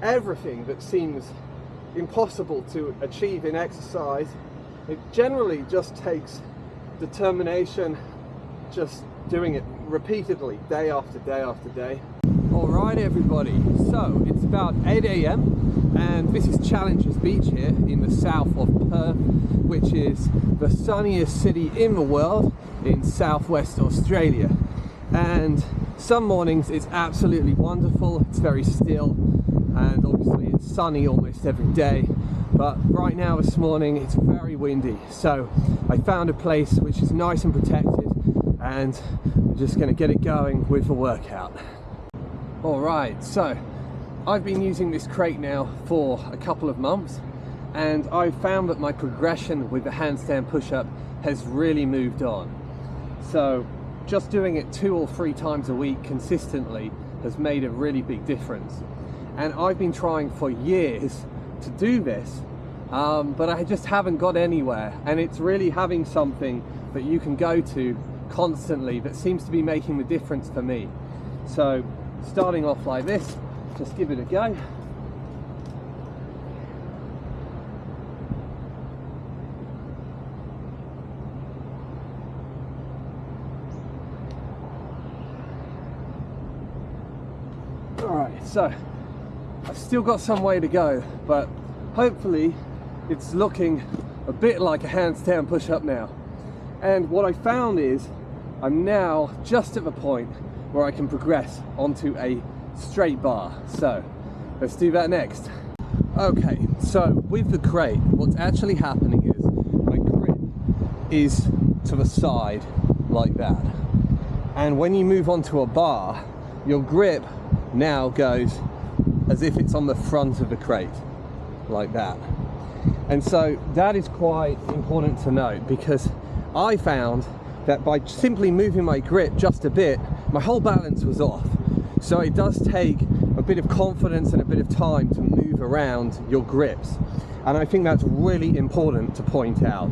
everything that seems impossible to achieve in exercise. It generally just takes determination, just doing it repeatedly, day after day after day. Alright everybody, so it's about 8 AM and this is Challenges Beach here in the south of Perth, which is the sunniest city in the world in southwest Australia. And some mornings it's absolutely wonderful, it's very still, and obviously it's sunny almost every day. But right now this morning it's very windy, so I found a place which is nice and protected, and I'm just going to get it going with the workout. Alright, so I've been using this crate now for a couple of months, and I've found that my progression with the handstand push-up has really moved on. So just doing it 2 or 3 times a week consistently has made a really big difference. And I've been trying for years to do this, but I just haven't got anywhere, and it's really having something that you can go to constantly that seems to be making the difference for me. So starting off like this, just give it a go. Alright, so I've still got some way to go, but hopefully it's looking a bit like a handstand push-up now. And what I found is I'm now just at the point where I can progress onto a straight bar. So let's do that next. Okay, so with the crate, what's actually happening is my grip is to the side like that. And when you move onto a bar, your grip now goes as if it's on the front of the crate, like that. And so that is quite important to note, because I found that by simply moving my grip just a bit, my whole balance was off. So it does take a bit of confidence and a bit of time to move around your grips. And I think that's really important to point out.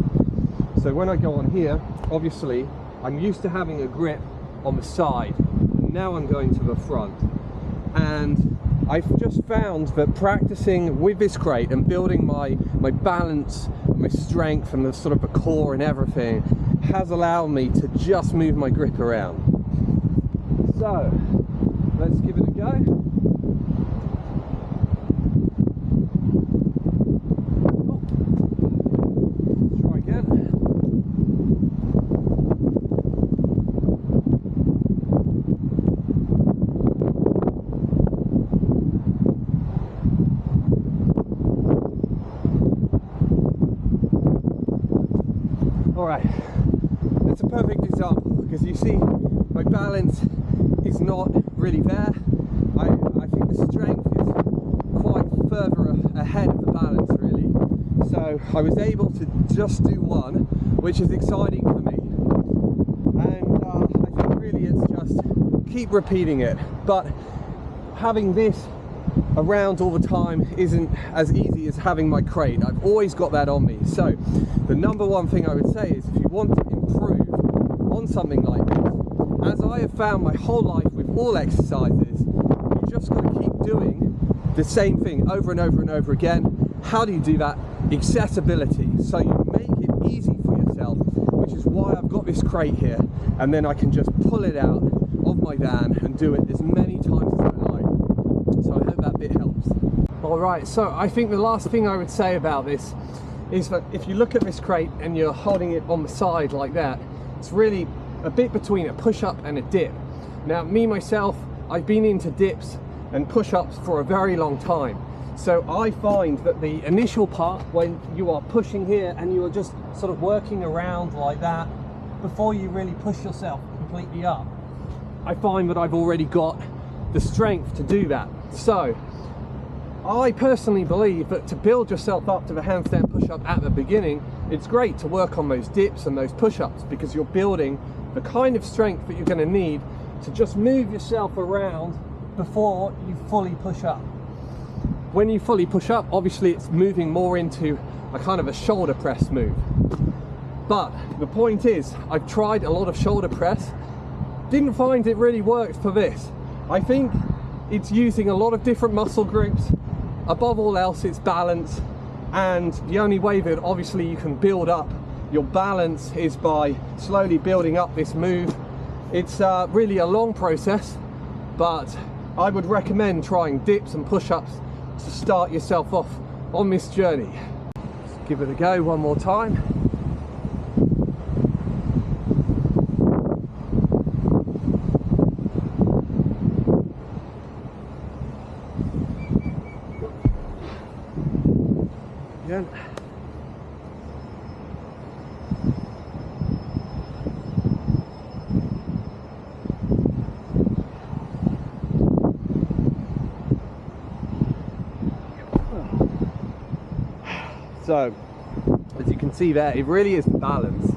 So when I go on here, obviously, I'm used to having a grip on the side. Now I'm going to the front. And I've just found that practicing with this crate and building my balance, my strength and the sort of the core and everything has allowed me to just move my grip around. So let's give it a go. Try again. Alright, that's a perfect example, because you see my balance is not really there. I think the strength is quite further ahead of the balance really. So I was able to just do one, which is exciting for me. And I think really it's just keep repeating it. But having this around all the time isn't as easy as having my crate. I've always got that on me. So the number one thing I would say is, if you want to improve on something like this, as I have found my whole life with all exercises, you just got to keep doing the same thing over and over and over again. How do you do that? Accessibility. So you make it easy for yourself, which is why I've got this crate here, and then I can just pull it out of my van and do it as many times as I like. So I hope that bit helps. Alright, so I think the last thing I would say about this is that if you look at this crate and you're holding it on the side like that, it's really a bit between a push-up and a dip. Now me myself, I've been into dips and push-ups for a very long time. So I find that the initial part, when you are pushing here and you are just sort of working around like that before you really push yourself completely up, I find that I've already got the strength to do that. So I personally believe that to build yourself up to the handstand push-up at the beginning, it's great to work on those dips and those push-ups, because you're building the kind of strength that you're going to need to just move yourself around before you fully push up. When you fully push up, obviously it's moving more into a kind of a shoulder press move. But the point is, I've tried a lot of shoulder press, didn't find it really worked for this. I think it's using a lot of different muscle groups, above all else, it's balance. And the only way that obviously you can build up your balance is by slowly building up this move. It's really a long process, but I would recommend trying dips and push-ups to start yourself off on this journey. Let's give it a go one more time. Again. So, as you can see there, it really is balance.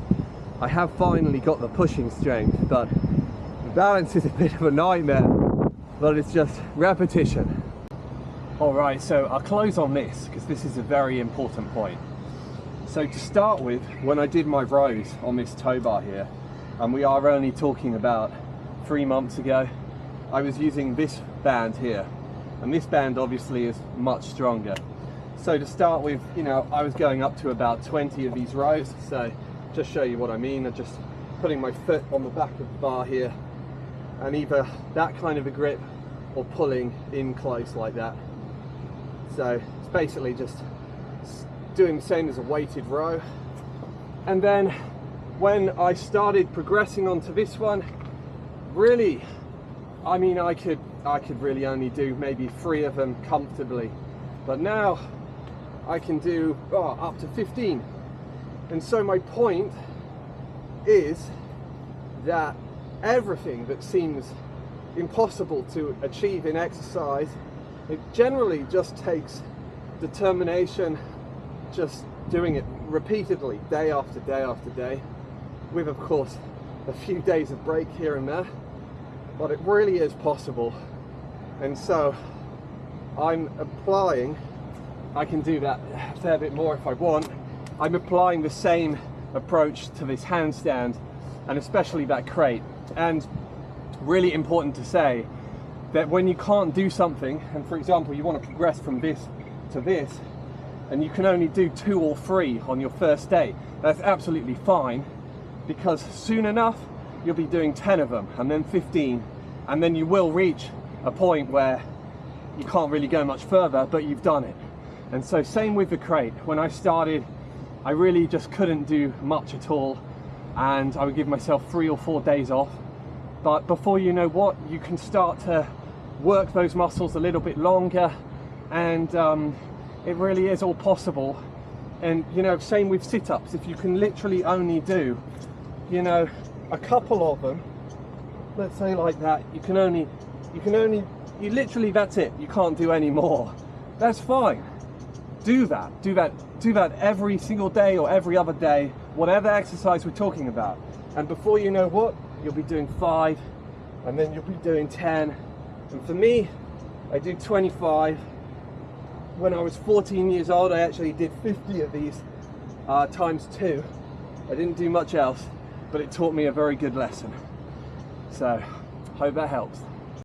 I have finally got the pushing strength, but the balance is a bit of a nightmare, but it's just repetition. Alright, so I'll close on this, because this is a very important point. So to start with, when I did my rows on this tow bar here, and we are only talking about 3 months ago, I was using this band here, and this band obviously is much stronger. So to start with, you know, I was going up to about 20 of these rows. So just show you what I mean, I'm just putting my foot on the back of the bar here, and either that kind of a grip or pulling in close like that. So it's basically just doing the same as a weighted row. And then when I started progressing onto this one, really, I mean, I could really only do maybe 3 of them comfortably, but now I can do up to 15. And so my point is that everything that seems impossible to achieve in exercise, it generally just takes determination, just doing it repeatedly, day after day after day, with of course a few days of break here and there, but it really is possible. And so I'm applying, I can do that a fair bit more if I want, I'm applying the same approach to this handstand, and especially that crate. And really important to say that when you can't do something, and for example you want to progress from this to this, and you can only do 2 or 3 on your first day, that's absolutely fine, because soon enough you'll be doing 10 of them, and then 15, and then you will reach a point where you can't really go much further, but you've done it. And so same with the crate. When I started, I really just couldn't do much at all, and I would give myself 3 or 4 days off. But before you know what, you can start to work those muscles a little bit longer, and it really is all possible. And you know, same with sit-ups. If you can literally only do, you know, a couple of them, let's say like that, you literally, that's it, you can't do any more. That's fine. Do that every single day or every other day, whatever exercise we're talking about. And before you know what, you'll be doing 5, and then you'll be doing 10. And for me, I did 25. When I was 14 years old, I actually did 50 of these times 2. I didn't do much else, but it taught me a very good lesson. So, hope that helps.